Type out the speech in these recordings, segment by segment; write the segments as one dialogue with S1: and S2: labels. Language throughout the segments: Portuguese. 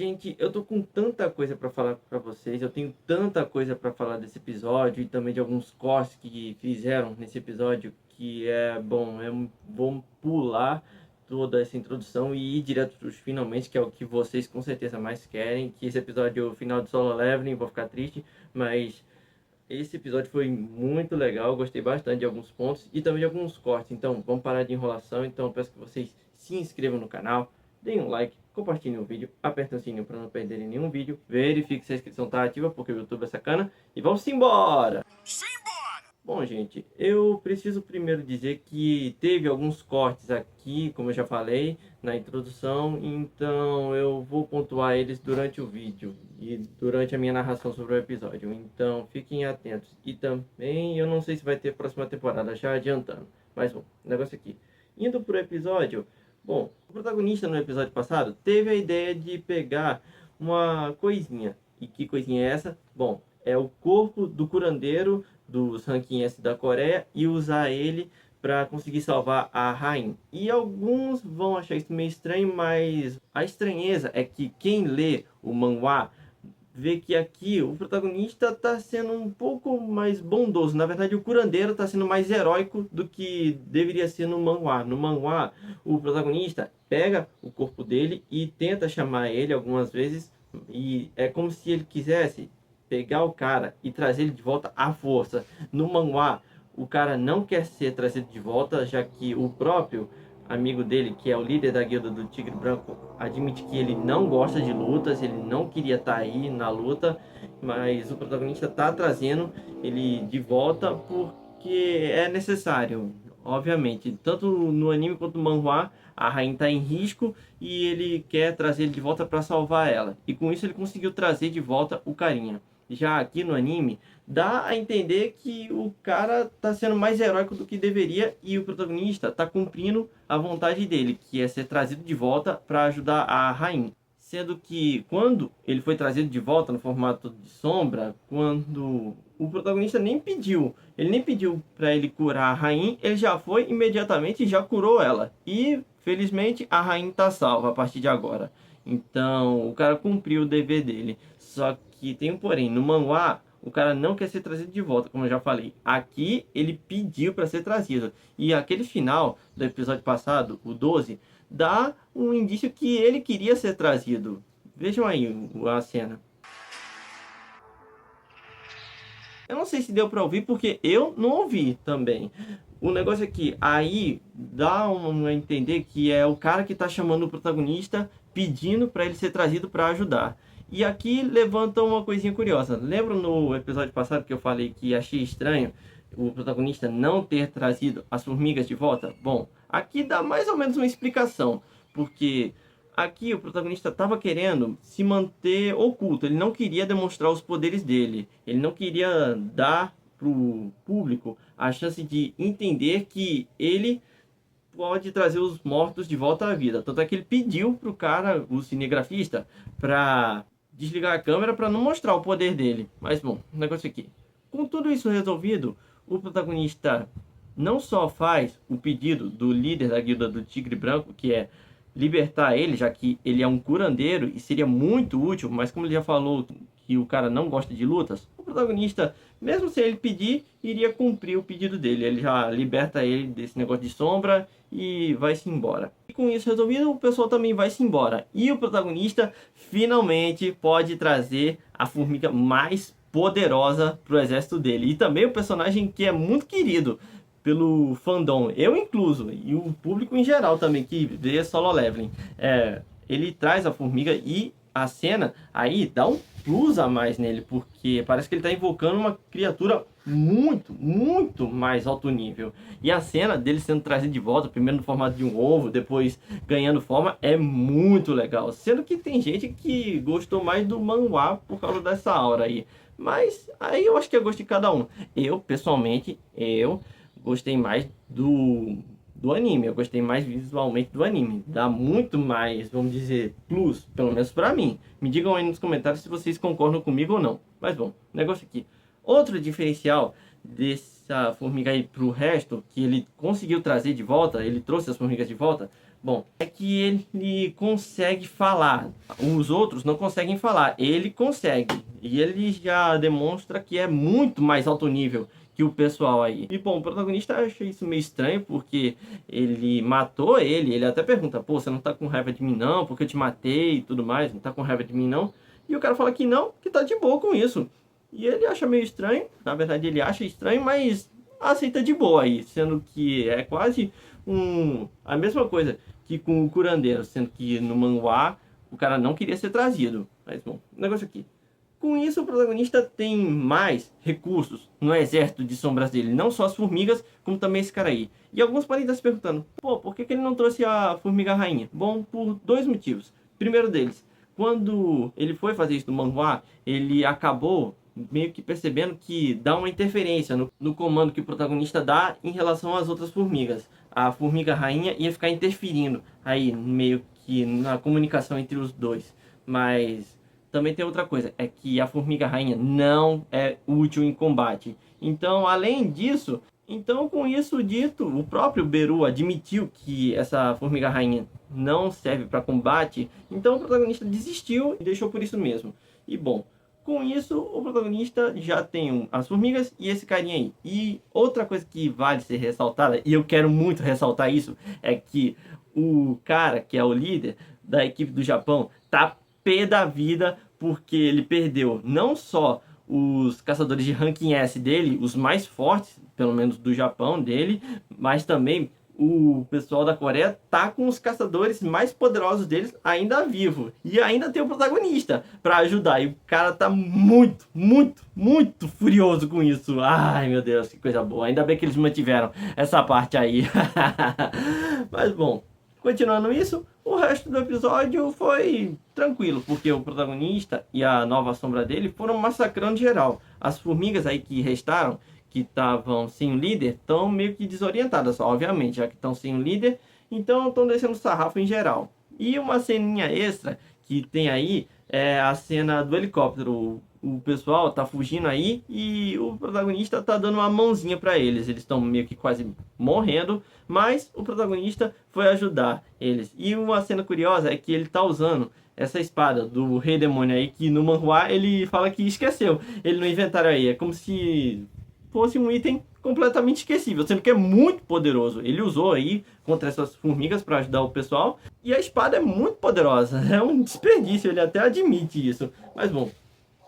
S1: Gente, eu tô com tanta coisa pra falar pra vocês, eu tenho tanta coisa pra falar desse episódio e também de alguns cortes que fizeram nesse episódio que vou pular toda essa introdução e ir direto pros finalmente, que é o que vocês com certeza mais querem, que esse episódio é o final de Solo Leveling, vou ficar triste, mas esse episódio foi muito legal, eu gostei bastante de alguns pontos e também de alguns cortes. Então, vamos parar de enrolação. Então, eu peço que vocês se inscrevam no canal, deem um like, compartilhem o vídeo, apertem o sininho para não perderem nenhum vídeo, verifique se a inscrição está ativa, porque o YouTube é sacana, e vamos embora! Bom, gente, eu preciso primeiro dizer que teve alguns cortes aqui, como eu já falei na introdução, então eu vou pontuar eles durante o vídeo e durante a minha narração sobre o episódio, então fiquem atentos. E também eu não sei se vai ter próxima temporada, já adiantando, mas bom, o negócio aqui. Indo pro episódio, bom, o protagonista no episódio passado teve a ideia de pegar uma coisinha. E que coisinha é essa? Bom, é o corpo do curandeiro dos ranking S da Coreia e usar ele para conseguir salvar a rainha. E alguns vão achar isso meio estranho, mas a estranheza é que quem lê o manhwa vê que aqui o protagonista está sendo um pouco mais bondoso. Na verdade, o curandeiro está sendo mais heróico do que deveria ser no manhwa. No manhwa, o protagonista pega o corpo dele e tenta chamar ele algumas vezes, e é como se ele quisesse pegar o cara e trazer ele de volta à força. No manhwa, o cara não quer ser trazido de volta, já que o próprio amigo dele, que é o líder da guilda do Tigre Branco, admite que ele não gosta de lutas, ele não queria estar aí na luta, mas o protagonista está trazendo ele de volta porque é necessário. Obviamente, tanto no anime quanto no manhwa, a rainha está em risco e ele quer trazer ele de volta para salvar ela. E com isso ele conseguiu trazer de volta o carinha. Já aqui no anime, dá a entender que o cara tá sendo mais heróico do que deveria e o protagonista tá cumprindo a vontade dele, que é ser trazido de volta para ajudar a rainha. Sendo que quando ele foi trazido de volta no formato de sombra, quando o protagonista nem pediu, ele nem pediu para ele curar a rainha, ele já foi imediatamente e já curou ela. E felizmente a rainha tá salva a partir de agora. Então o cara cumpriu o dever dele. Só que tem um porém, no manhwa o cara não quer ser trazido de volta, como eu já falei. Aqui ele pediu para ser trazido. E aquele final do episódio passado, o 12, dá um indício que ele queria ser trazido. Vejam aí a cena. Eu não sei se deu para ouvir, porque eu não ouvi também. O negócio é que aí dá a entender que é o cara que está chamando o protagonista, pedindo para ele ser trazido para ajudar. E aqui levanta uma coisinha curiosa. Lembra no episódio passado que eu falei que achei estranho o protagonista não ter trazido as formigas de volta? Bom, aqui dá mais ou menos uma explicação. Porque aqui o protagonista estava querendo se manter oculto. Ele não queria demonstrar os poderes dele. Ele não queria dar para o público a chance de entender que ele pode trazer os mortos de volta à vida. Tanto é que ele pediu pro cara, o cinegrafista, para desligar a câmera para não mostrar o poder dele. Mas bom, o negócio aqui. Com tudo isso resolvido, o protagonista não só faz o pedido do líder da guilda do Tigre Branco, que é libertar ele, já que ele é um curandeiro e seria muito útil, mas como ele já falou que o cara não gosta de lutas, o protagonista, mesmo sem ele pedir, iria cumprir o pedido dele. Ele já liberta ele desse negócio de sombra e vai-se embora. E com isso resolvido, o pessoal também vai-se embora. E o protagonista finalmente pode trazer a formiga mais poderosa para o exército dele. E também o personagem que é muito querido pelo fandom, eu incluso, e o público em geral também, que vê Solo Leveling. Ele traz a formiga e a cena aí dá um plus a mais nele, porque parece que ele está invocando uma criatura muito, muito mais alto nível. E a cena dele sendo trazido de volta, primeiro no formato de um ovo, depois ganhando forma, é muito legal. Sendo que tem gente que gostou mais do manhwa por causa dessa aura aí. Mas aí eu acho que é gosto de cada um. Eu, pessoalmente, gostei mais do anime, eu gostei mais visualmente do anime. Dá muito mais, vamos dizer, plus, pelo menos pra mim. Me digam aí nos comentários se vocês concordam comigo ou não. Mas bom, negócio aqui. Outro diferencial dessa formiga aí pro resto, que ele conseguiu trazer de volta, ele trouxe as formigas de volta, Bom, é que ele consegue falar. Os outros não conseguem falar. Ele consegue. E ele já demonstra que é muito mais alto nível que o pessoal aí. E bom, o protagonista acha isso meio estranho, porque ele matou ele. Ele até pergunta, pô, você não tá com raiva de mim não? Porque eu te matei e tudo mais. Não tá com raiva de mim não? E o cara fala que não, que tá de boa com isso. E ele acha meio estranho. Na verdade ele acha estranho, mas aceita de boa aí. Sendo que é quase a mesma coisa que com o curandeiro, sendo que no manhwa o cara não queria ser trazido. Mas bom, o negócio aqui. Com isso, o protagonista tem mais recursos no exército de sombras dele. Não só as formigas, como também esse cara aí. E alguns podem estar se perguntando, pô, por que ele não trouxe a formiga rainha? Bom, por dois motivos. Primeiro deles, quando ele foi fazer isso no manhwa, ele acabou meio que percebendo que dá uma interferência no comando que o protagonista dá em relação às outras formigas. A formiga rainha ia ficar interferindo aí meio que na comunicação entre os dois. Mas também tem outra coisa, é que a formiga rainha não é útil em combate. Então, além disso, então com isso dito, o próprio Beru admitiu que essa formiga rainha não serve para combate, então o protagonista desistiu e deixou por isso mesmo. E bom, com isso o protagonista já tem as formigas e esse carinha aí. E outra coisa que vale ser ressaltada, e eu quero muito ressaltar isso, é que o cara que é o líder da equipe do Japão tá pé da vida, porque ele perdeu não só os caçadores de ranking S dele, os mais fortes, pelo menos do Japão dele, mas também o pessoal da Coreia tá com os caçadores mais poderosos deles ainda vivo. E ainda tem o protagonista para ajudar. E o cara tá muito, muito, muito furioso com isso. Ai, meu Deus, que coisa boa. Ainda bem que eles mantiveram essa parte aí. Mas bom, continuando isso, o resto do episódio foi tranquilo, porque o protagonista e a nova sombra dele foram massacrando geral. As formigas aí que restaram, que estavam sem o líder, estão meio que desorientadas, obviamente, já que estão sem o líder, então estão descendo sarrafo em geral. E uma ceninha extra que tem aí é a cena do helicóptero. O pessoal tá fugindo aí e o protagonista tá dando uma mãozinha para eles. Eles estão meio que quase morrendo, mas o protagonista foi ajudar eles. E uma cena curiosa é que ele tá usando essa espada do Rei Demônio aí, que no manhwa ele fala que esqueceu ele no inventário aí. É como se fosse um item completamente esquecível, sendo que é muito poderoso. Ele usou aí contra essas formigas para ajudar o pessoal. E a espada é muito poderosa. É um desperdício, ele até admite isso. Mas bom,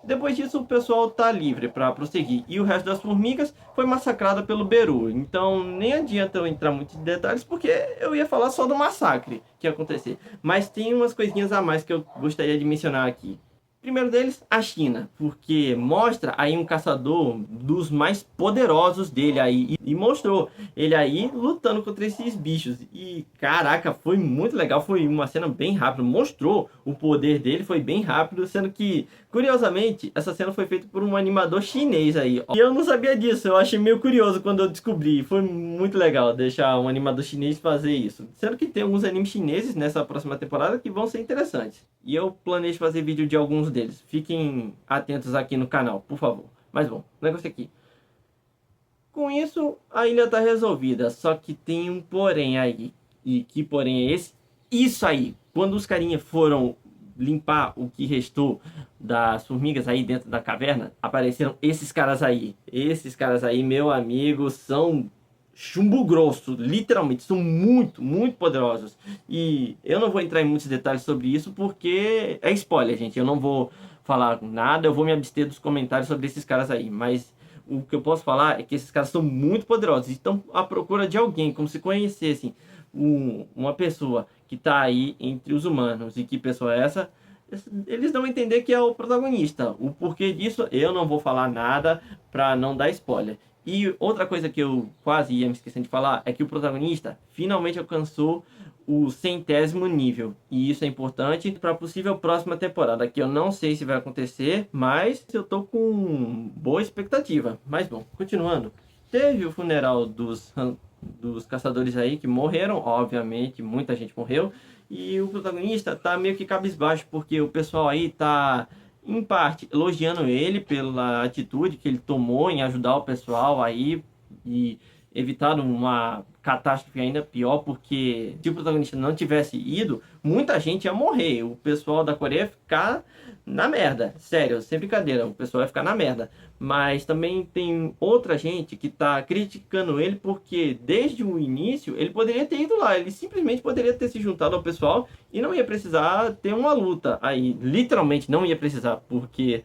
S1: depois disso o pessoal tá livre para prosseguir. E o resto das formigas foi massacrada pelo Beru. Então nem adianta eu entrar muito em detalhes, porque eu ia falar só do massacre que ia acontecer. Mas tem umas coisinhas a mais que eu gostaria de mencionar aqui. Primeiro deles, a China, porque mostra aí um caçador dos mais poderosos dele aí, e mostrou ele aí lutando contra esses bichos. E caraca, foi muito legal, foi uma cena bem rápida, mostrou o poder dele, foi bem rápido, sendo que, curiosamente, essa cena foi feita por um animador chinês aí. E eu não sabia disso, eu achei meio curioso quando eu descobri, foi muito legal deixar um animador chinês fazer isso. Sendo que tem alguns animes chineses nessa próxima temporada que vão ser interessantes. E eu planejo fazer vídeo de alguns deles. Fiquem atentos aqui no canal, por favor. Mas bom, o negócio aqui. Com isso, a ilha tá resolvida. Só que tem um porém aí. E que porém é esse? Isso aí. Quando os carinha foram limpar o que restou das formigas aí dentro da caverna, apareceram esses caras aí. Esses caras aí, meu amigo, são chumbo grosso, literalmente, são muito, muito poderosos. E eu não vou entrar em muitos detalhes sobre isso porque é spoiler, gente. Eu não vou falar nada, eu vou me abster dos comentários sobre esses caras aí. Mas o que eu posso falar é que esses caras são muito poderosos e estão à procura de alguém, como se conhecessem uma pessoa que está aí entre os humanos. E que pessoa é essa? Eles dão a entender que é o protagonista. O porquê disso eu não vou falar nada para não dar spoiler. E outra coisa que eu quase ia me esquecendo de falar é que o protagonista finalmente alcançou o 100º nível. E isso é importante para a possível próxima temporada, que eu não sei se vai acontecer, mas eu tô com boa expectativa. Mas bom, continuando. Teve o funeral dos caçadores aí que morreram, obviamente, muita gente morreu. E o protagonista tá meio que cabisbaixo, porque o pessoal aí tá em parte elogiando ele pela atitude que ele tomou em ajudar o pessoal aí e evitado uma catástrofe ainda pior, porque se o protagonista não tivesse ido, muita gente ia morrer. O pessoal da Coreia ia ficar na merda. Sério, sem brincadeira, o pessoal ia ficar na merda. Mas também tem outra gente que tá criticando ele porque desde o início ele poderia ter ido lá. Ele simplesmente poderia ter se juntado ao pessoal e não ia precisar ter uma luta aí. Literalmente não ia precisar, porque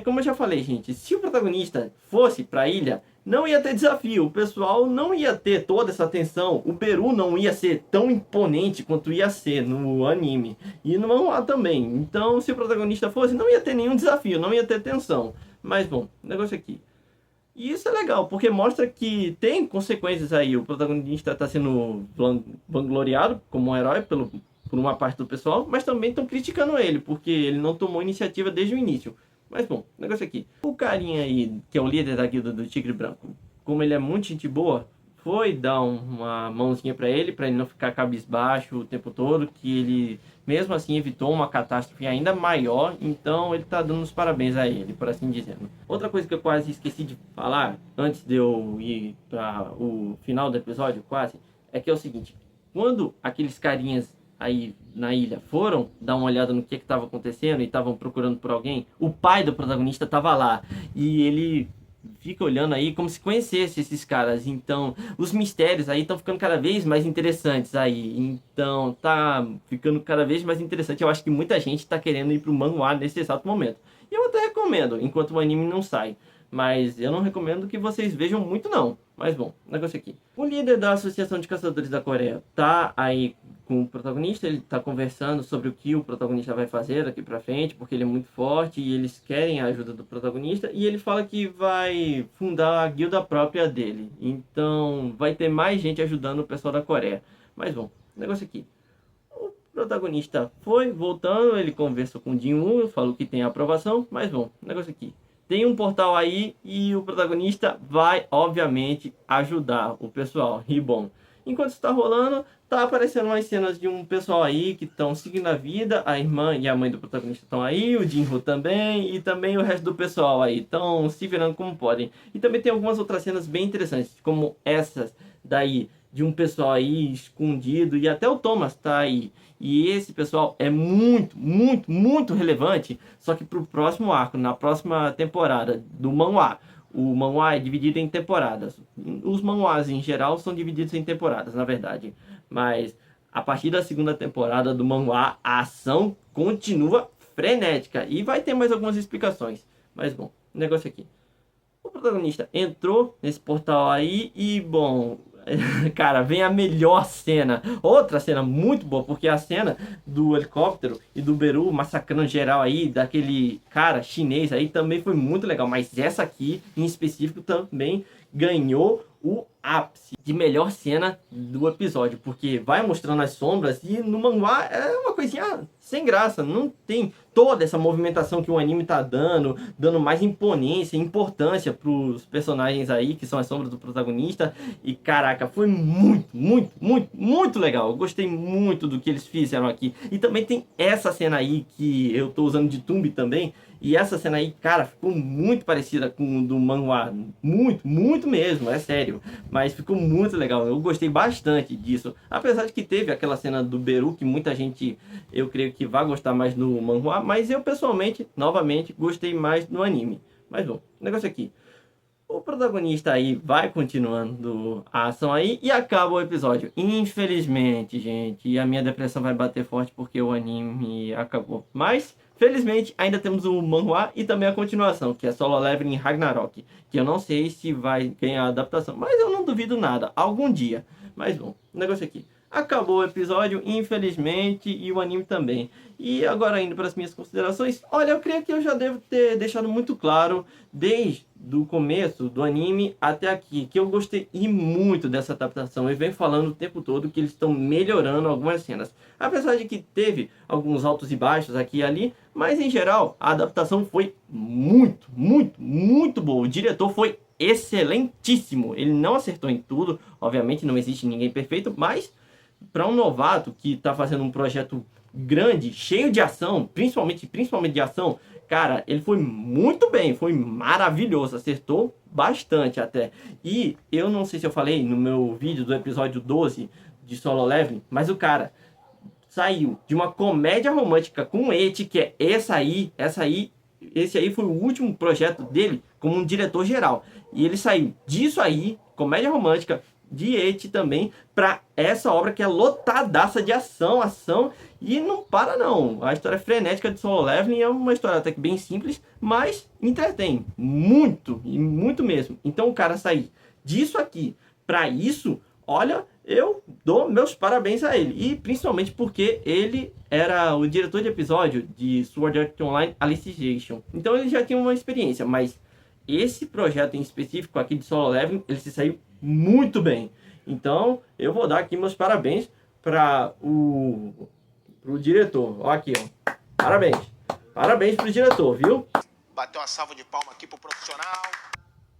S1: como eu já falei, gente, se o protagonista fosse pra ilha, não ia ter desafio, o pessoal não ia ter toda essa tensão, o Beru não ia ser tão imponente quanto ia ser no anime, e no mangá também. Então, se o protagonista fosse, não ia ter nenhum desafio, não ia ter tensão. Mas, bom, o negócio aqui. E isso é legal, porque mostra que tem consequências aí. O protagonista está sendo vangloriado como um herói por uma parte do pessoal, mas também estão criticando ele, porque ele não tomou iniciativa desde o início. Mas bom, o negócio aqui. O carinha aí, que é o líder da guilda do Tigre Branco, como ele é muito gente boa, foi dar uma mãozinha para ele não ficar cabisbaixo o tempo todo, que ele mesmo assim evitou uma catástrofe ainda maior, então ele tá dando os parabéns a ele, por assim dizendo. Outra coisa que eu quase esqueci de falar, antes de eu ir para o final do episódio, quase, é que é o seguinte, quando aqueles carinhas aí na ilha foram dar uma olhada no que estava acontecendo e estavam procurando por alguém, o pai do protagonista estava lá e ele fica olhando aí como se conhecesse esses caras. Então os mistérios aí estão ficando cada vez mais interessantes aí, então tá ficando cada vez mais interessante. Eu acho que muita gente está querendo ir pro manhwa nesse exato momento, e eu até recomendo enquanto o anime não sai, mas eu não recomendo que vocês vejam muito não. Mas bom, o negócio aqui. O líder da Associação de Caçadores da Coreia tá aí com o protagonista, ele tá conversando sobre o que o protagonista vai fazer daqui pra frente, porque ele é muito forte e eles querem a ajuda do protagonista, e ele fala que vai fundar a guilda própria dele. Então vai ter mais gente ajudando o pessoal da Coreia. Mas bom, o negócio aqui. O protagonista foi voltando, ele conversou com o Jin-woo, falou que tem aprovação, mas bom, o negócio aqui. Tem um portal aí e o protagonista vai, obviamente, ajudar o pessoal. E bom, enquanto está rolando, tá aparecendo umas cenas de um pessoal aí que estão seguindo a vida. A irmã e a mãe do protagonista estão aí, o Jin-Ho também, e também o resto do pessoal aí. Estão se virando como podem. E também tem algumas outras cenas bem interessantes, como essas daí, de um pessoal aí escondido, e até o Thomas tá aí. E esse pessoal é muito, muito, muito relevante, só que pro próximo arco, na próxima temporada do manhwa. O manhwa é dividido em temporadas. Os manhwas em geral são divididos em temporadas, na verdade. Mas a partir da segunda temporada do manhwa, a ação continua frenética. E vai ter mais algumas explicações. Mas bom, o negócio aqui. O protagonista entrou nesse portal aí e, bom, cara, vem a melhor cena. Outra cena muito boa, porque a cena do helicóptero e do Beru massacrando geral aí, daquele cara chinês aí, também foi muito legal. Mas essa aqui, em específico, também ganhou o ápice de melhor cena do episódio, porque vai mostrando as sombras e no manhwa é uma coisinha sem graça, não tem toda essa movimentação que o anime tá dando mais imponência, importância pros personagens aí, que são as sombras do protagonista. E caraca, foi muito, muito, muito, muito legal. Eu gostei muito do que eles fizeram aqui. E também tem essa cena aí que eu tô usando de Tumbi também. E essa cena aí, cara, ficou muito parecida com o do manhwa. Muito, muito mesmo, é sério. Mas ficou muito legal. Eu gostei bastante disso. Apesar de que teve aquela cena do Beru, que muita gente, eu creio que vai gostar mais no manhwa. Mas eu, pessoalmente, novamente, gostei mais no anime. Mas bom, o negócio aqui. O protagonista aí vai continuando a ação aí e acaba o episódio. Infelizmente, gente. E a minha depressão vai bater forte porque o anime acabou. Mas, felizmente, ainda temos o manhwa e também a continuação, que é Solo Leveling Ragnarok. Que eu não sei se vai ganhar adaptação, mas eu não duvido nada. Algum dia. Mas bom, o negócio aqui. Acabou o episódio, infelizmente, e o anime também. E agora indo para as minhas considerações, olha, eu creio que eu já devo ter deixado muito claro, desde o começo do anime até aqui, que eu gostei muito dessa adaptação. Eu venho falando o tempo todo que eles estão melhorando algumas cenas. Apesar de que teve alguns altos e baixos aqui e ali, mas em geral, a adaptação foi muito, muito, muito boa. O diretor foi excelentíssimo. Ele não acertou em tudo, obviamente não existe ninguém perfeito, mas para um novato que está fazendo um projeto grande, cheio de ação, principalmente de ação, cara, ele foi muito bem, foi maravilhoso, acertou bastante até. E eu não sei se eu falei no meu vídeo do episódio 12 de Solo Leveling, mas o cara saiu de uma comédia romântica com Eti, que é esse aí foi o último projeto dele como um diretor geral. E ele saiu disso aí, comédia romântica, de Eti também, para essa obra que é lotadaça de ação, e não para não. A história frenética de Solo Leveling é uma história até que bem simples, mas entretém muito, e muito mesmo. Então o cara sair disso aqui para isso, olha, eu dou meus parabéns a ele. E principalmente porque ele era o diretor de episódio de Sword Art Online Alicization. Então ele já tinha uma experiência, mas esse projeto em específico aqui de Solo Leveling, ele se saiu muito bem. Então eu vou dar aqui meus parabéns para pro diretor. Ó aqui, ó. Parabéns. Parabéns pro diretor, viu?
S2: Bateu uma salva de palma aqui pro profissional.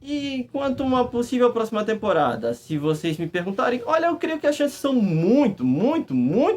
S1: E quanto a uma possível próxima temporada, se vocês me perguntarem, olha, eu creio que as chances são muito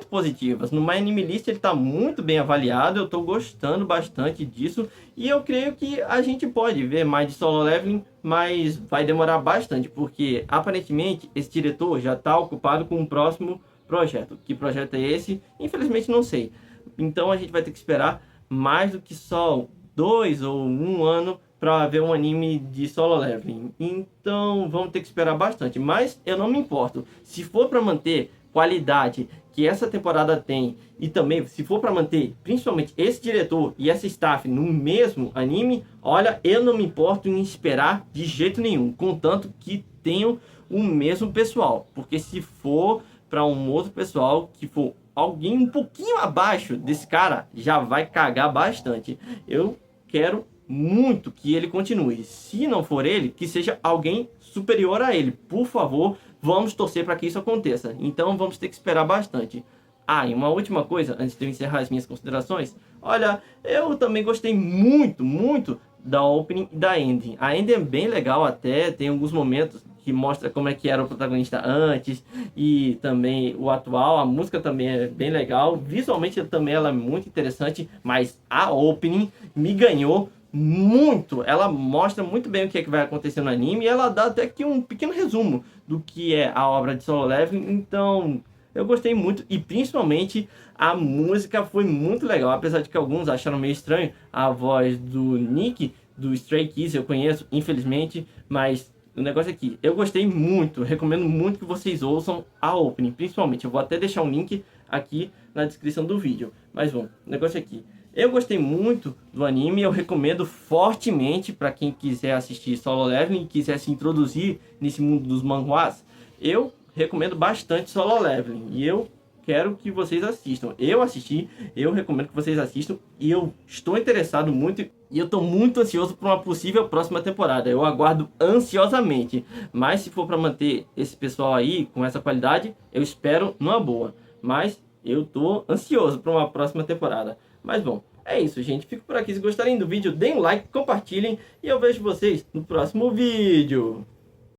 S1: positivas. No My Anime List ele está muito bem avaliado, eu estou gostando bastante disso. E eu creio que a gente pode ver mais de Solo Leveling, mas vai demorar bastante, porque aparentemente esse diretor já está ocupado com o próximo projeto. Que projeto é esse? Infelizmente não sei. Então a gente vai ter que esperar mais do que só 2 ou 1 ano para ver um anime de Solo Leveling. Então vamos ter que esperar bastante, mas eu não me importo. Se for para manter qualidade que essa temporada tem, e também se for para manter principalmente esse diretor e essa staff no mesmo anime, olha, eu não me importo em esperar de jeito nenhum, contanto que tenham o mesmo pessoal, porque se for para um outro pessoal que for alguém um pouquinho abaixo desse cara, já vai cagar bastante. Eu quero muito que ele continue. Se não for ele, que seja alguém superior a ele. Por favor, vamos torcer para que isso aconteça. Então vamos ter que esperar bastante. Ah, e uma última coisa, antes de eu encerrar as minhas considerações. Olha, eu também gostei muito da opening e da ending. A ending é bem legal até, tem alguns momentos que mostra como é que era o protagonista antes e também o atual. A música também é bem legal. Visualmente também ela é muito interessante, mas a opening me ganhou muito. Ela mostra muito bem o que é que vai acontecer no anime e ela dá até que um pequeno resumo do que é a obra de Solo Leveling. Então eu gostei muito e principalmente a música foi muito legal, apesar de que alguns acharam meio estranho a voz do Nick do Stray Kids. Eu conheço, infelizmente, mas o negócio é que eu gostei muito, recomendo muito que vocês ouçam a opening, principalmente. Eu vou até deixar um link aqui na descrição do vídeo. Mas bom, o negócio é que eu gostei muito do anime, eu recomendo fortemente para quem quiser assistir Solo Leveling e quiser se introduzir nesse mundo dos manhwas. Eu recomendo bastante Solo Leveling e eu quero que vocês assistam. Eu assisti, eu recomendo que vocês assistam e eu estou interessado muito e eu estou muito ansioso por uma possível próxima temporada. Eu aguardo ansiosamente, mas se for para manter esse pessoal aí com essa qualidade, eu espero numa boa. Mas eu estou ansioso para uma próxima temporada. Mas bom, é isso, gente. Fico por aqui. Se gostarem do vídeo, deem um like, compartilhem e eu vejo vocês no próximo vídeo.